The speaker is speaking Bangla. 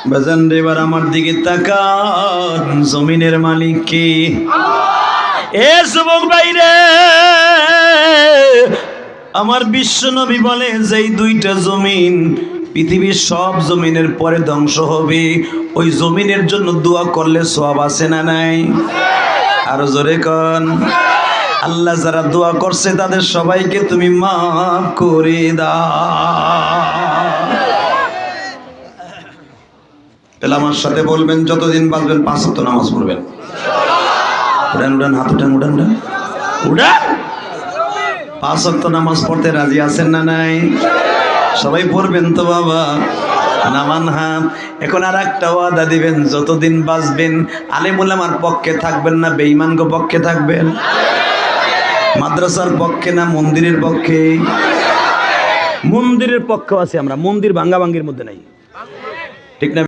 বাজান রে, এবার আমার দিকে তাকান, জমিনের মালিক কে? এ যুবক ভাইরে, আমার বিশ্ব নবী বলে যেই দুইটা জমিন পৃথিবীর সব জমিনের পরে ধ্বংস হবে, ওই জমিনের জন্য দোয়া করলে সওয়াব আছে না নাই? আরো জোরে কোন। আল্লাহ যারা দোয়া করছে তাদের সবাইকে তুমি মাফ করে দাও। তাহলে আমার সাথে বলবেন, যতদিন বাঁচবেন 5 ওয়াক্ত নামাজ পড়বেন। উড়ান উড়ান, হাত উঠান, উড়ান উড়ান উড়ান। 5 ওয়াক্ত নামাজ পড়তে রাজি আছেন না নাই? সবাই পড়বেন তো বাবা? নামান হাত। এখন আর একটা ওয়াদা দিবেন, যতদিন বাঁচবেন আলেম উলামার পক্ষে থাকবেন না বেঈমানগো পক্ষে থাকবেন? মাদ্রাসার পক্ষে না মন্দিরের পক্ষে? মন্দিরের পক্ষে আছে আমরা, মন্দির ভাঙ্গা ভাঙ্গির মধ্যে নাই, ঠিক না?